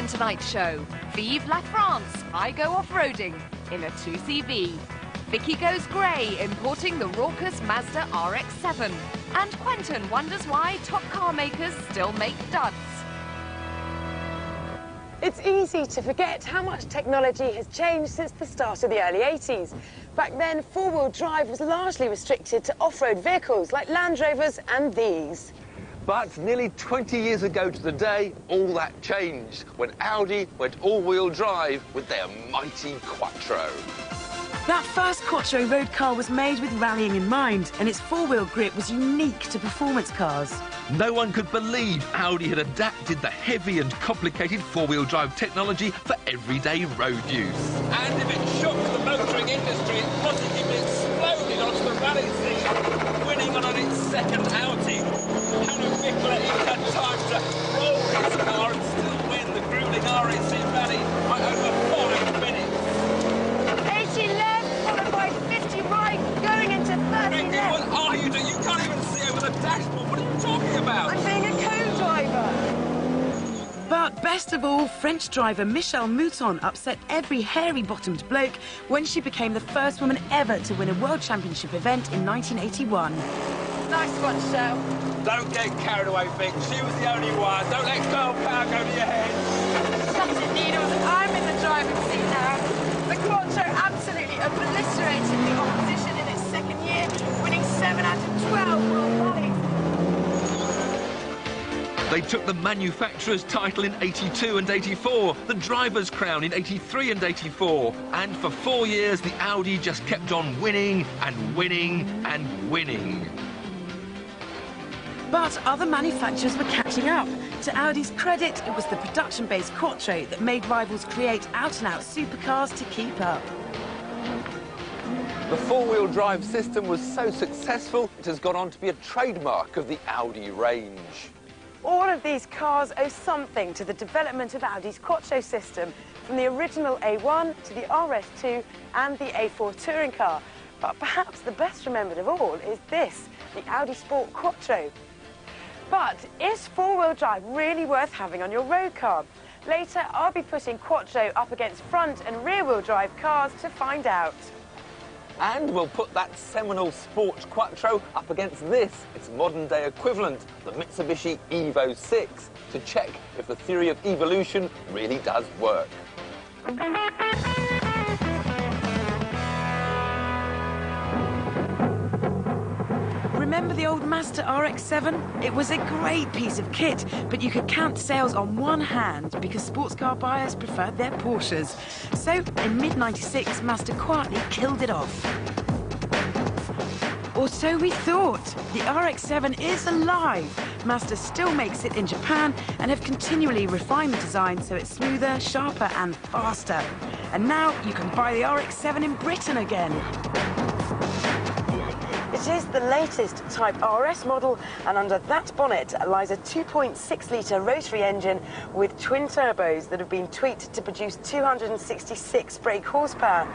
tonight's show. Vive la France, I go off-roading in a 2CV. Vicki goes grey, importing the raucous Mazda RX-7. And Quentin wonders why top car makers still make duds. It's easy to forget how much technology has changed since the start of the early 80s. Back then, four-wheel drive was largely restricted to off-road vehicles like Land Rovers and these. But nearly 20 years ago to the day, all that changed when Audi went all-wheel drive with their mighty Quattro. That first Quattro road car was made with rallying in mind, and its four-wheel grip was unique to performance cars. No one could believe Audi had adapted the heavy and complicated four-wheel drive technology for everyday road use. And if it shook the motoring industry, it positively exploded onto the rally scene, winning on its second outing. Harry Bickler even had time to roll his car and still win the grueling RAC rally by over 5 minutes. 80 left, followed by 50 right, going into 30 Ricky, left. what are you doing? You can't even see over the dashboard. What are you talking about? I'm being a co-driver. But best of all, French driver Michelle Mouton upset every hairy-bottomed bloke when she became the first woman ever to win a World Championship event in 1981. Nice one, Michelle. Don't get carried away, Vic. She was the only one. Don't let girl power go to your head. Shut it, Needell. I'm in the driving seat now. The Quattro absolutely obliterated the opposition in its second year, winning 7 out of 12 World Rallies. They took the manufacturer's title in 82 and 84, the driver's crown in 83 and 84, and for 4 years the Audi just kept on winning and winning and winning. But other manufacturers were catching up. To Audi's credit, it was the production-based Quattro that made rivals create out-and-out supercars to keep up. The four-wheel drive system was so successful, it has gone on to be a trademark of the Audi range. All of these cars owe something to the development of Audi's Quattro system, from the original A1 to the RS2 and the A4 touring car. But perhaps the best remembered of all is this, the Audi Sport Quattro. But is four-wheel drive really worth having on your road car? Later, I'll be putting Quattro up against front and rear-wheel drive cars to find out. And we'll put that seminal Sport Quattro up against this, its modern-day equivalent, the Mitsubishi Evo 6, to check if the theory of evolution really does work. Remember the old Mazda RX-7? It was a great piece of kit, but you could count sales on one hand because sports car buyers preferred their Porsches. So, in mid-96, Mazda quietly killed it off. Or so we thought. The RX-7 is alive. Mazda still makes it in Japan and have continually refined the design so it's smoother, sharper and faster. And now you can buy the RX-7 in Britain again. It is the latest Type RS model, and under that bonnet lies a 2.6-litre rotary engine with twin turbos that have been tweaked to produce 266 brake horsepower.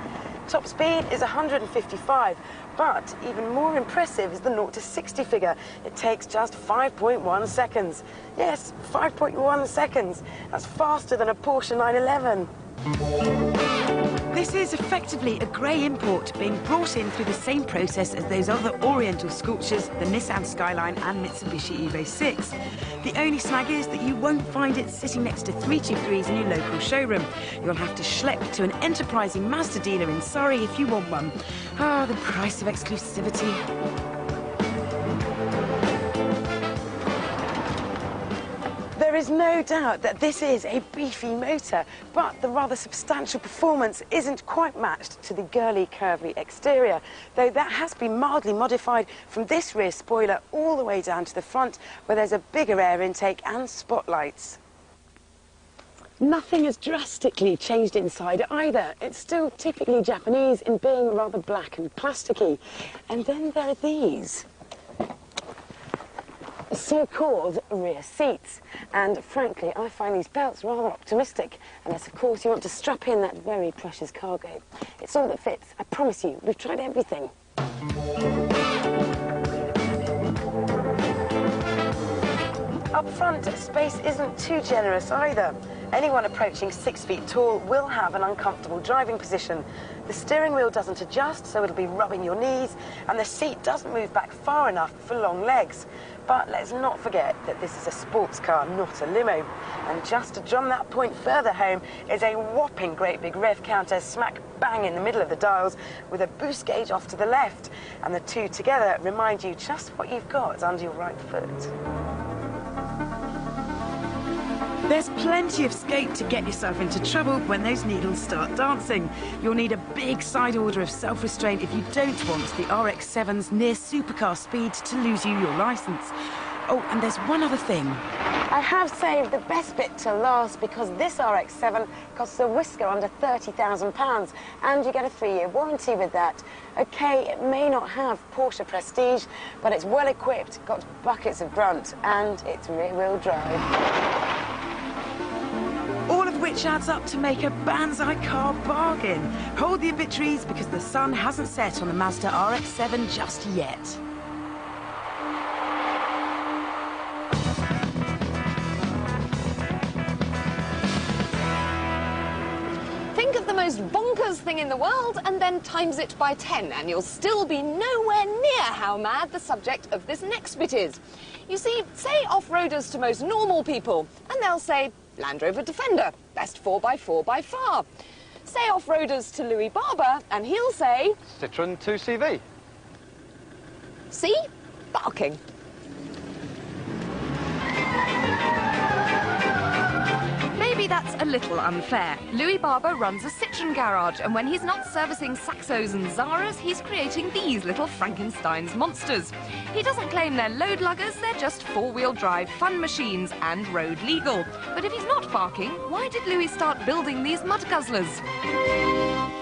Top speed is 155, but even more impressive is the 0 to 60 figure. It takes just 5.1 seconds. Yes, 5.1 seconds. That's faster than a Porsche 911. This is effectively a grey import being brought in through the same process as those other Oriental sculptures, the Nissan Skyline and Mitsubishi Evo 6. The only snag is that you won't find it sitting next to 323s in your local showroom. You'll have to schlep to an enterprising Mazda dealer in Surrey if you want one. Ah, the price of exclusivity. There is no doubt that this is a beefy motor, but the rather substantial performance isn't quite matched to the girly, curvy exterior, though that has been mildly modified from this rear spoiler all the way down to the front, where there's a bigger air intake and spotlights. Nothing has drastically changed inside either. It's still typically Japanese in being rather black and plasticky. And then there are these so-called rear seats, and frankly I find these belts rather optimistic, unless of course you want to strap in that very precious cargo. It's all that fits, I promise you. We've tried everything. Up front, space isn't too generous either. Anyone approaching 6 feet tall will have an uncomfortable driving position. The steering wheel doesn't adjust, so it'll be rubbing your knees, and the seat doesn't move back far enough for long legs. But let's not forget that this is a sports car, not a limo. And just to drum that point further home is a whopping great big rev counter smack bang in the middle of the dials with a boost gauge off to the left. And the two together remind you just what you've got under your right foot. There's plenty of scope to get yourself into trouble when those needles start dancing. You'll need a big side order of self-restraint if you don't want the RX-7's near supercar speed to lose you your licence. Oh, and there's one other thing. I have saved the best bit to last because this RX-7 costs a whisker under £30,000 and you get a 3-year warranty with that. OK, it may not have Porsche prestige, but it's well equipped, got buckets of grunt, and it's rear-wheel drive. All of which adds up to make a Banzai car bargain. Hold the obituaries because the sun hasn't set on the Mazda RX-7 just yet. Think of the most bonkers thing in the world and then times it by 10 and you'll still be nowhere near how mad the subject of this next bit is. You see, say off-roaders to most normal people and they'll say Land Rover Defender, best 4x4 by far. Say off-roaders to Louis Barber and he'll say Citroen 2CV. See? Barking. Maybe that's a little unfair. Louis Barber runs a Citroen garage, and when he's not servicing Saxos and Zaras, he's creating these little Frankenstein's monsters. He doesn't claim they're load luggers, they're just four-wheel drive fun machines and road legal. But if he's not barking, why did Louis start building these mud guzzlers?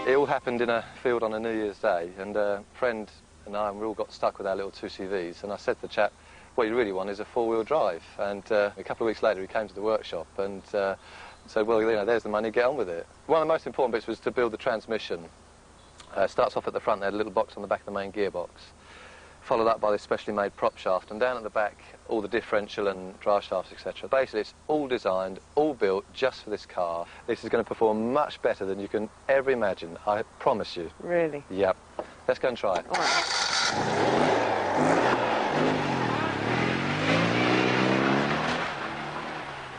It all happened in a field on a New Year's Day, and a friend and I, we all got stuck with our little 2CVs, and I said to the chap, what you really want is a four-wheel drive. And a couple of weeks later he came to the workshop and said, well, you know, there's the money, get on with it. One of the most important bits was to build the transmission. Starts off at the front, there, a little box on the back of the main gearbox, followed up by this specially made prop shaft, and down at the back all the differential and drive shafts, etc. Basically it's all designed, all built just for this car. This is going to perform much better than you can ever imagine, I promise you. Really? Yep. Let's go and try it. All right.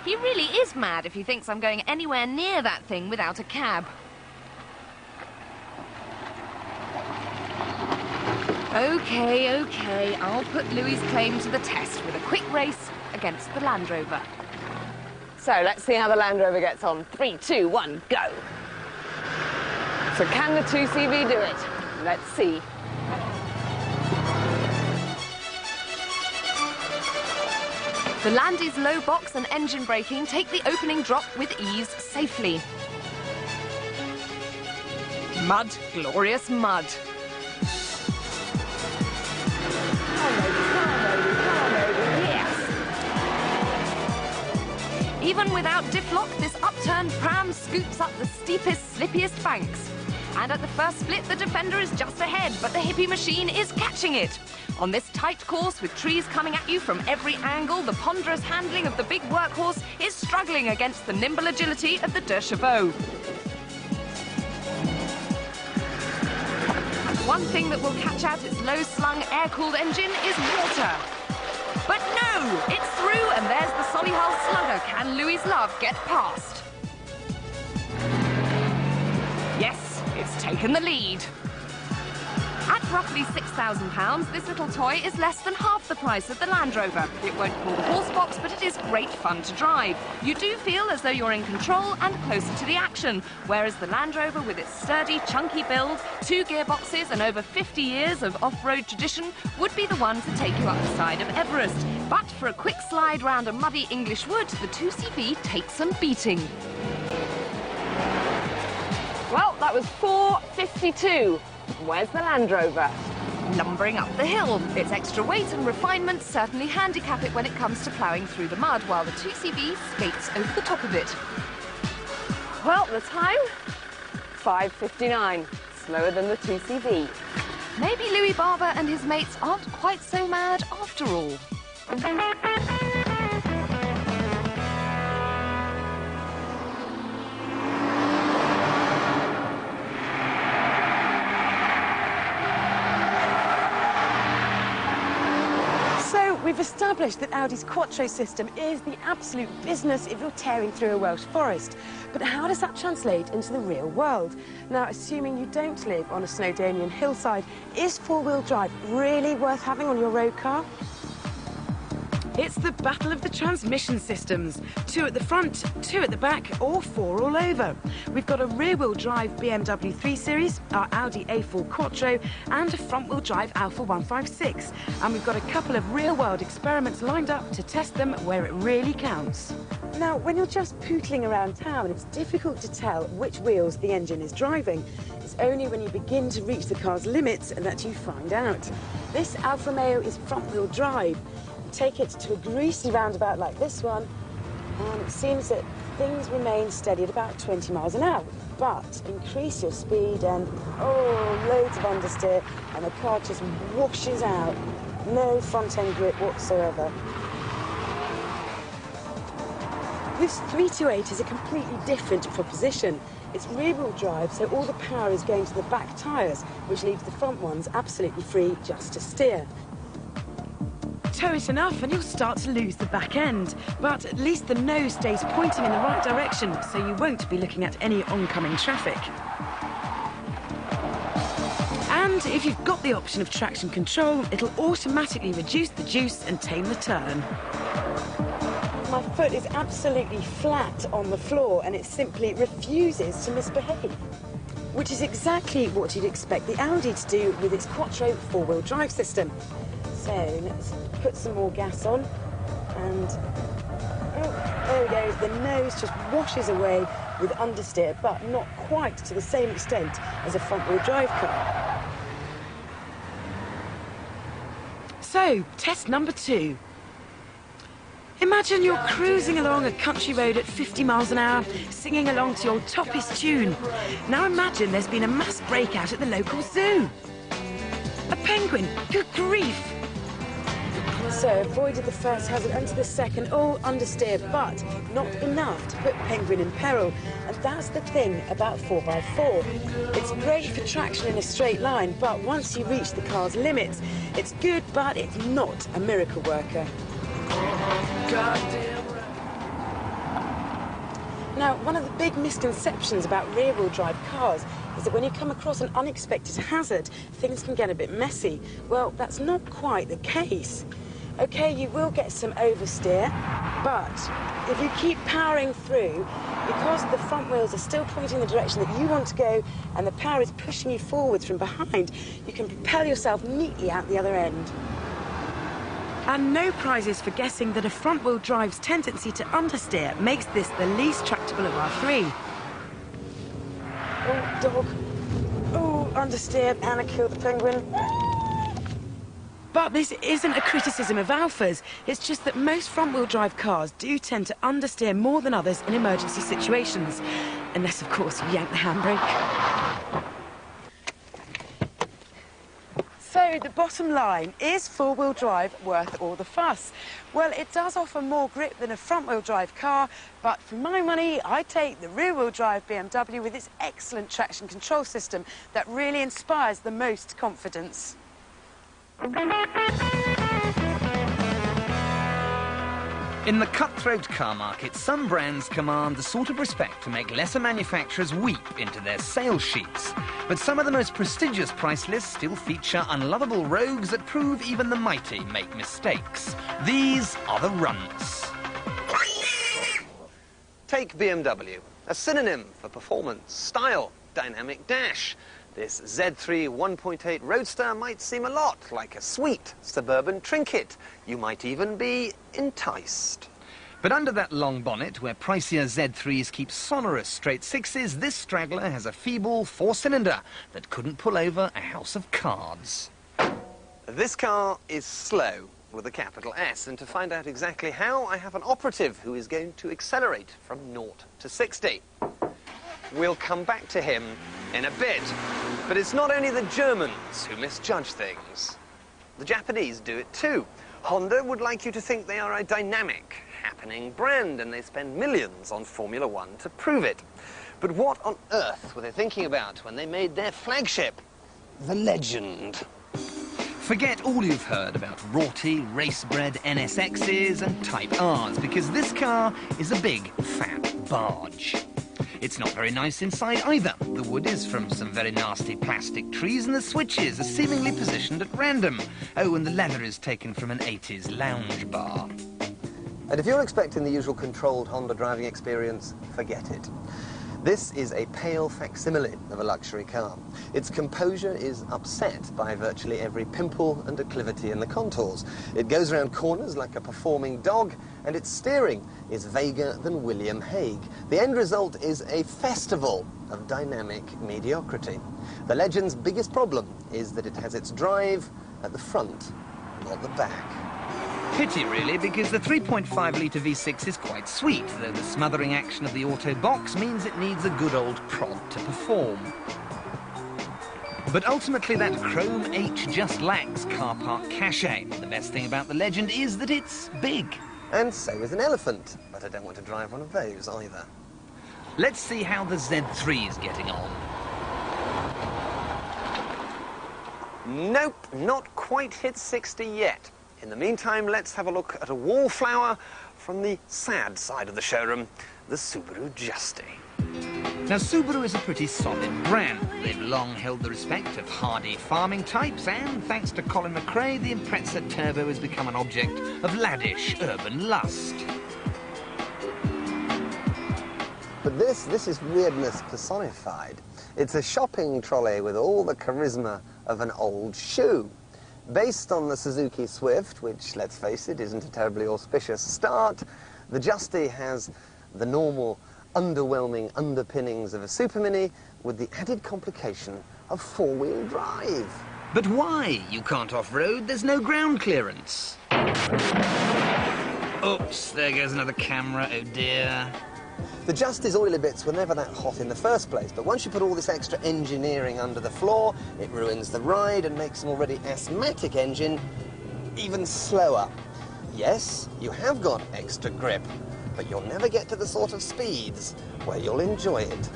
He really is mad if he thinks I'm going anywhere near that thing without a cab. OK, I'll put Louis' claim to the test with a quick race against the Land Rover. So let's see how the Land Rover gets on. 3, 2, 1, go. So can the 2CV do it? Let's see. The Landy's low box and engine braking take the opening drop with ease safely. Mud, glorious mud. Yes. Even without diff lock, this upturned pram scoops up the steepest, slippiest banks. And at the first split, the Defender is just ahead, but the hippie machine is catching it. On this tight course, with trees coming at you from every angle, the ponderous handling of the big workhorse is struggling against the nimble agility of the Deux Chevaux. One thing that will catch out its low-slung, air-cooled engine is water. But no! It's through, and there's the Solihull Slugger. Can Louis' Love get past? Yes, it's taken the lead. At roughly £6,000, this little toy is less than half the price of the Land Rover. It won't pull the horse box, but it is great fun to drive. You do feel as though you're in control and closer to the action, whereas the Land Rover, with its sturdy, chunky build, 2 gearboxes and over 50 years of off-road tradition, would be the one to take you up the side of Everest. But for a quick slide round a muddy English wood, the 2CV takes some beating. Well, that was 4:52. Where's the Land Rover? Lumbering up the hill. Its extra weight and refinement certainly handicap it when it comes to ploughing through the mud, while the 2CV skates over the top of it. Well, the time? 5:59. Slower than the 2CV. Maybe Louis Barber and his mates aren't quite so mad after all. We've established that Audi's Quattro system is the absolute business if you're tearing through a Welsh forest. But how does that translate into the real world? Now, assuming you don't live on a Snowdonian hillside, is four-wheel drive really worth having on your road car? It's the battle of the transmission systems. 2 at the front, 2 at the back, or 4 all over. We've got a rear-wheel drive BMW 3 Series, our Audi A4 Quattro, and a front-wheel drive Alfa 156. And we've got a couple of real-world experiments lined up to test them where it really counts. Now, when you're just pootling around town, it's difficult to tell which wheels the engine is driving. It's only when you begin to reach the car's limits that you find out. This Alfa Romeo is front-wheel drive. Take it to a greasy roundabout like this one, and it seems that things remain steady at about 20 miles an hour. But increase your speed and, oh, loads of understeer, and the car just washes out. No front-end grip whatsoever. This 328 is a completely different proposition. It's rear-wheel drive, so all the power is going to the back tyres, which leaves the front ones absolutely free just to steer. Tow it enough and you'll start to lose the back end. But at least the nose stays pointing in the right direction, so you won't be looking at any oncoming traffic. And if you've got the option of traction control, it'll automatically reduce the juice and tame the turn. My foot is absolutely flat on the floor and it simply refuses to misbehave. Which is exactly what you'd expect the Audi to do with its Quattro four-wheel drive system. So let's put some more gas on and, oh, there we go, the nose just washes away with understeer, but not quite to the same extent as a front-wheel drive car. So, test number 2. Imagine you're cruising along a country road at 50 miles an hour, singing along to your toppest tune. Now imagine there's been a mass breakout at the local zoo. A penguin, good grief! So avoided the first hazard, onto the second, all understeer, but not enough to put penguin in peril. And that's the thing about 4x4. It's great for traction in a straight line, but once you reach the car's limits, it's good, but it's not a miracle worker. Now, one of the big misconceptions about rear-wheel drive cars is that when you come across an unexpected hazard, things can get a bit messy. Well, that's not quite the case. OK, you will get some oversteer, but if you keep powering through, because the front wheels are still pointing the direction that you want to go and the power is pushing you forwards from behind, you can propel yourself neatly out the other end. And no prizes for guessing that a front-wheel drive's tendency to understeer makes this the least tractable of our 3. Oh, dog. Oh, understeer, and I killed the penguin. But this isn't a criticism of Alphas. It's just that most front-wheel drive cars do tend to understeer more than others in emergency situations. Unless, of course, you yank the handbrake. So the bottom line, is four-wheel drive worth all the fuss? Well, it does offer more grip than a front-wheel drive car, but for my money, I take the rear-wheel drive BMW with its excellent traction control system that really inspires the most confidence. In the cutthroat car market, some brands command the sort of respect to make lesser manufacturers weep into their sales sheets. But some of the most prestigious price lists still feature unlovable rogues that prove even the mighty make mistakes. These are the runts. Take BMW, a synonym for performance, style, dynamic dash. This Z3 1.8 Roadster might seem a lot like a sweet suburban trinket. You might even be enticed. But under that long bonnet, where pricier Z3s keep sonorous straight sixes, this straggler has a feeble 4-cylinder that couldn't pull over a house of cards. This car is slow, with a capital S, and to find out exactly how, I have an operative who is going to accelerate from 0 to 60. We'll come back to him in a bit. But it's not only the Germans who misjudge things. The Japanese do it too. Honda would like you to think they are a dynamic, happening brand, and they spend millions on Formula One to prove it. But what on earth were they thinking about when they made their flagship, the Legend? Forget all you've heard about rorty, race-bred NSXs and Type Rs, because this car is a big, fat barge. It's not very nice inside either. The wood is from some very nasty plastic trees and the switches are seemingly positioned at random. Oh, and the leather is taken from an 80s lounge bar. And if you're expecting the usual controlled Honda driving experience, forget it. This is a pale facsimile of a luxury car. Its composure is upset by virtually every pimple and acclivity in the contours. It goes around corners like a performing dog, and its steering is vaguer than William Hague. The end result is a festival of dynamic mediocrity. The Legend's biggest problem is that it has its drive at the front, not the back. Pity, really, because the 3.5-litre V6 is quite sweet, though the smothering action of the auto box means it needs a good old prod to perform. But ultimately, that chrome H just lacks car park cachet. The best thing about the Legend is that it's big. And so is an elephant, but I don't want to drive one of those either. Let's see how the Z3 is getting on. Nope, not quite hit 60 yet. In the meantime, let's have a look at a wallflower from the sad side of the showroom, the Subaru Justy. Now, Subaru is a pretty solid brand. They've long held the respect of hardy farming types, and thanks to Colin McRae, the Impreza Turbo has become an object of laddish urban lust. But this is weirdness personified. It's a shopping trolley with all the charisma of an old shoe. Based on the Suzuki Swift, which, let's face it, isn't a terribly auspicious start, the Justy has the normal, underwhelming underpinnings of a Super Mini with the added complication of four-wheel drive. But why? You can't off-road, there's no ground clearance. Oops, there goes another camera, oh dear. The Justy's oily bits were never that hot in the first place, but once you put all this extra engineering under the floor, it ruins the ride and makes an already asthmatic engine even slower. Yes, you have got extra grip, but you'll never get to the sort of speeds where you'll enjoy it.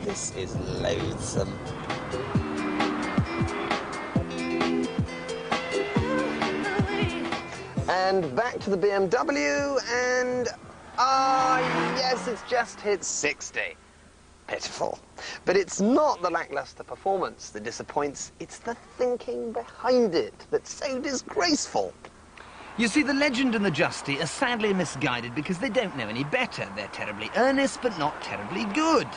This is loathsome. And back to the BMW, and yes, it's just hit 60. Pitiful. But it's not the lackluster performance that disappoints, it's the thinking behind it that's so disgraceful. You see, the Legend and the Justy are sadly misguided because they don't know any better. They're terribly earnest, but not terribly good.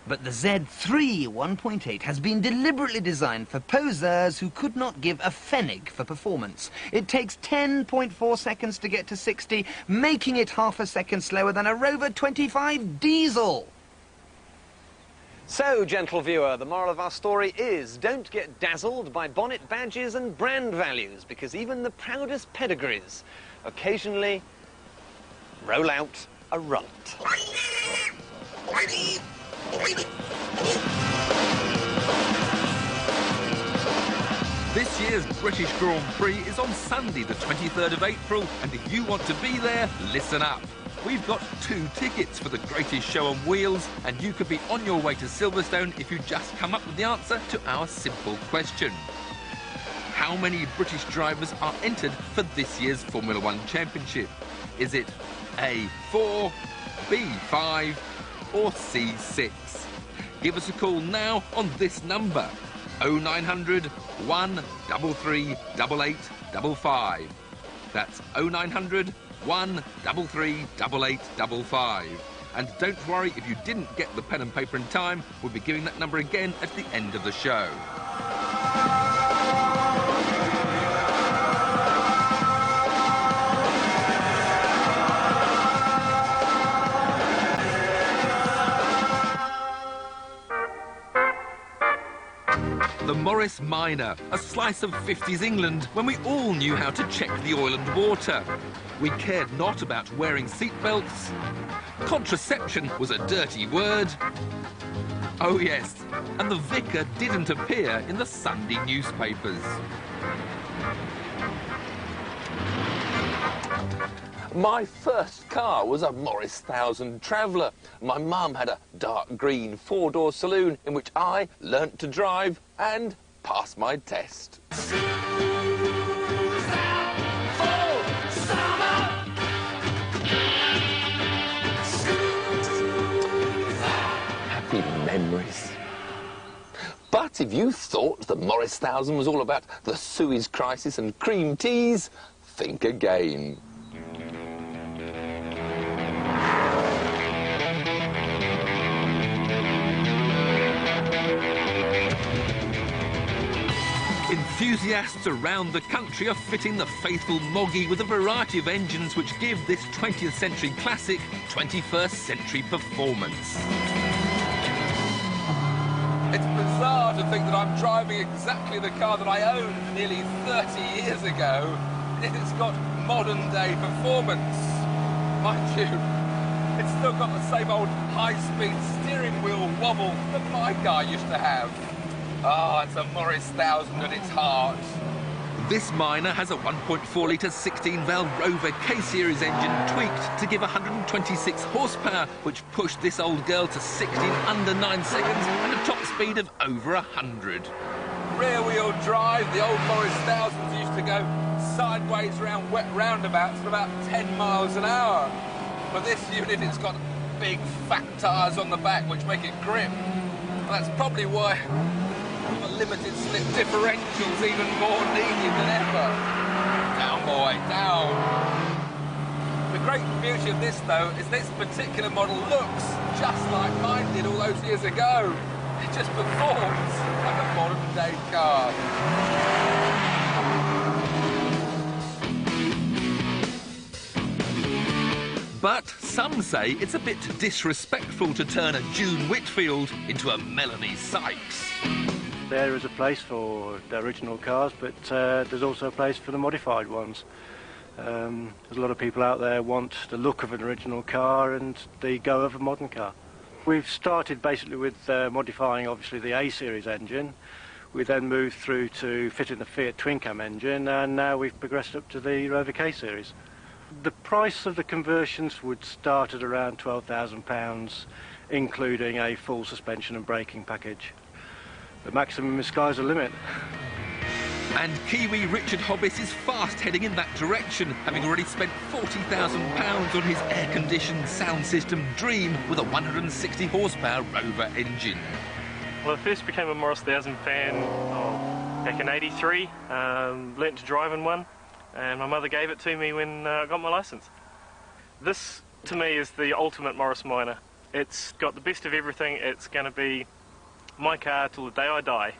But the Z3 1.8 has been deliberately designed for poseurs who could not give a pfennig for performance. It takes 10.4 seconds to get to 60, making it half a second slower than a Rover 25 diesel. So, gentle viewer, the moral of our story is don't get dazzled by bonnet badges and brand values, because even the proudest pedigrees occasionally roll out a runt. This year's British Grand Prix is on Sunday, the 23rd of April, and if you want to be there, listen up. We've got 2 tickets for the greatest show on wheels, and you could be on your way to Silverstone if you just come up with the answer to our simple question. How many British drivers are entered for this year's Formula 1 Championship? Is it A, 4, B, 5, or C, 6? Give us a call now on this number, 0900 133 8855. That's 0900 133 8855. And don't worry if you didn't get the pen and paper in time, we'll be giving that number again at the end of the show. The Morris Minor, a slice of 50s England when we all knew how to check the oil and water. We cared not about wearing seatbelts. Contraception was a dirty word. Oh yes, and the vicar didn't appear in the Sunday newspapers. My first car was a Morris 1000 Traveller. My mum had a dark green 4-door saloon in which I learnt to drive and passed my test. Happy memories. But if you thought the Morris 1000 was all about the Suez Crisis and cream teas, think again. Enthusiasts around the country are fitting the faithful Moggy with a variety of engines which give this 20th century classic 21st century performance. It's bizarre to think that I'm driving exactly the car that I owned nearly 30 years ago, yet it's got modern-day performance. Mind you, it's still got the same old high-speed steering wheel wobble that my car used to have. Ah, it's a Morris 1000 at its heart. This Miner has a 1.4-litre 16-valve Rover K-Series engine tweaked to give 126 horsepower, which pushed this old girl to 60 in under 9 seconds and a top speed of over 100. Rear-wheel drive, the old Morris 1000s used to go sideways around wet roundabouts at about 10 miles an hour. But this unit, it's got big fat tyres on the back which make it grip. And that's probably why the limited slip differential's even more needed than ever. Down, boy, down. The great beauty of this, though, is this particular model looks just like mine did all those years ago. It just performs like a modern-day car. But some say it's a bit disrespectful to turn a June Whitfield into a Melanie Sykes. There is a place for the original cars, but there's also a place for the modified ones. There's a lot of people out there want the look of an original car and the go of a modern car. We've started basically with modifying, obviously, the A-Series engine. We then moved through to fitting the Fiat Twin Cam engine, and now we've progressed up to the Rover K-Series. The price of the conversions would start at around £12,000, including a full suspension and braking package. The maximum is sky's the limit. And Kiwi Richard Hobbs is fast heading in that direction, having already spent £40,000 on his air-conditioned sound system Dream with a 160 horsepower Rover engine. Well, I first became a Morris 1000 fan back in '83. Learnt to drive in one, and my mother gave it to me when I got my licence. This, to me, is the ultimate Morris Minor. It's got the best of everything. It's going to be my car till the day I die.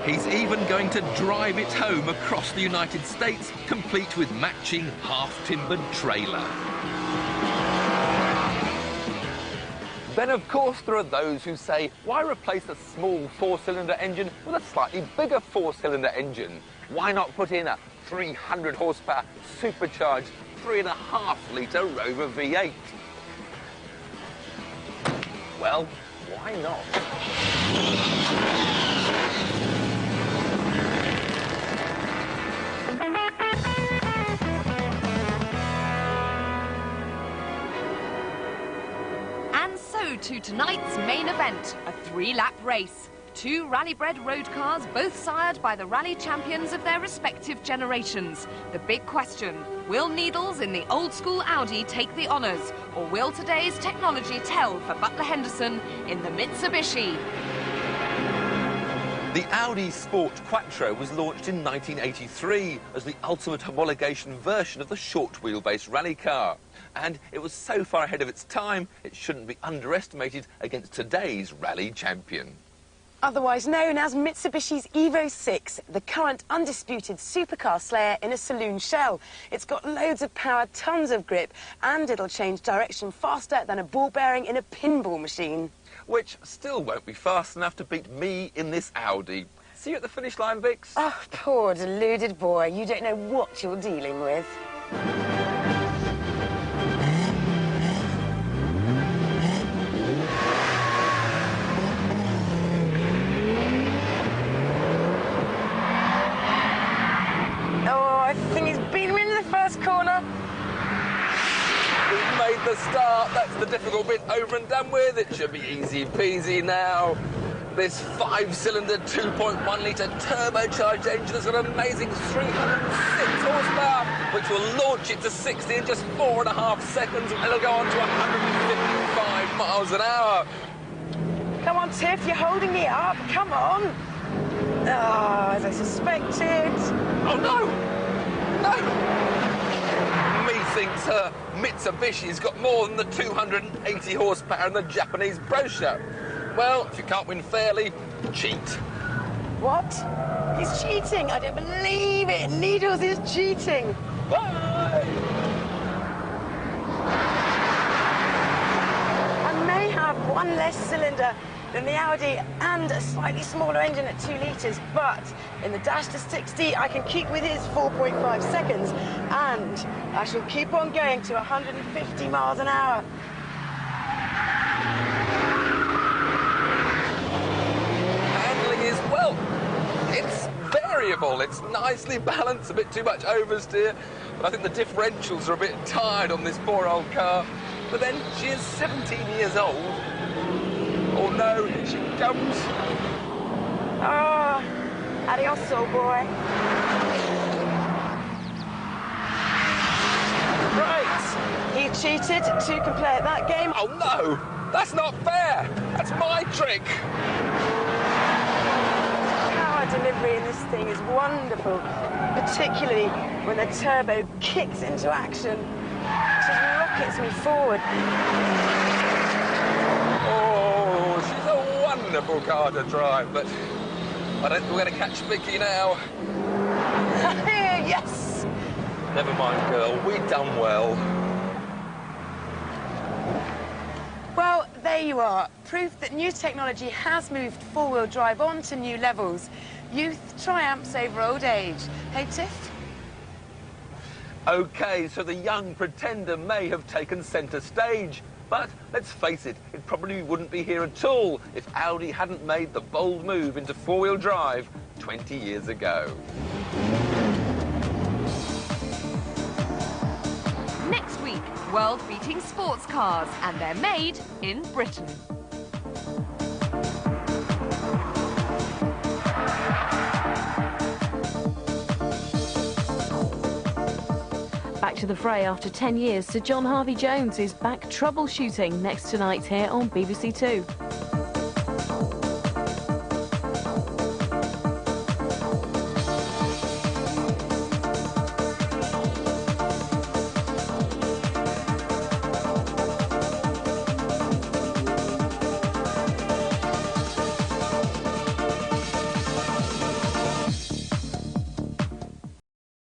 He's even going to drive it home across the United States, complete with matching half-timbered trailer. Then, of course, there are those who say, why replace a small four-cylinder engine with a slightly bigger four-cylinder engine? Why not put in a 300 horsepower supercharged 3.5-litre Rover V8? Well, why not? And so to tonight's main event, a 3-lap race. 2 rally-bred road cars, both sired by the rally champions of their respective generations. The big question, will Needles in the old-school Audi take the honours, or will today's technology tell for Butler-Henderson in the Mitsubishi? The Audi Sport Quattro was launched in 1983 as the ultimate homologation version of the short-wheelbase rally car. And it was so far ahead of its time, it shouldn't be underestimated against today's rally champion. Otherwise known as Mitsubishi's Evo 6, the current undisputed supercar slayer in a saloon shell. It's got loads of power, tons of grip, and it'll change direction faster than a ball bearing in a pinball machine. Which still won't be fast enough to beat me in this Audi. See you at the finish line, Vix. Oh, poor deluded boy. You don't know what you're dealing with. I think he's beaten me in the first corner. We've made the start. That's the difficult bit over and done with. It should be easy peasy now. This 5-cylinder 2.1-litre turbocharged engine has got an amazing 306 horsepower, which will launch it to 60 in just 4.5 seconds, and it'll go on to 155 miles an hour. Come on, Tiff, you're holding me up. Come on. Oh, as I suspected. Oh, no! No! Methinks her Mitsubishi's got more than the 280 horsepower in the Japanese brochure. Well, if you can't win fairly, cheat. What? He's cheating. I don't believe it. Needles is cheating. Bye! I may have one less cylinder than the Audi and a slightly smaller engine at 2 litres, but in the dash to 60, I can keep with his 4.5 seconds, and I shall keep on going to 150 miles an hour. Handling is, well, it's variable. It's nicely balanced, a bit too much oversteer, but I think the differentials are a bit tired on this poor old car. But then she is 17 years old. Oh no, here she comes. Ah, adios, old boy. Right, he cheated. 2 can play at that game. Oh no, that's not fair. That's my trick. Power delivery in this thing is wonderful, particularly when the turbo kicks into action. It just rockets me forward. Oh, she's a wonderful car to drive, but I don't think we're going to catch Vicki now. Yes! Never mind, girl. We done well. Well, there you are. Proof that new technology has moved four-wheel drive on to new levels. Youth triumphs over old age. Hey, Tiff? OK, so the young pretender may have taken centre stage. But let's face it, it probably wouldn't be here at all if Audi hadn't made the bold move into four-wheel drive 20 years ago. Next week, world-beating sports cars, and they're made in Britain. Back to the fray after 10 years, Sir John Harvey Jones is back troubleshooting next tonight here on BBC Two.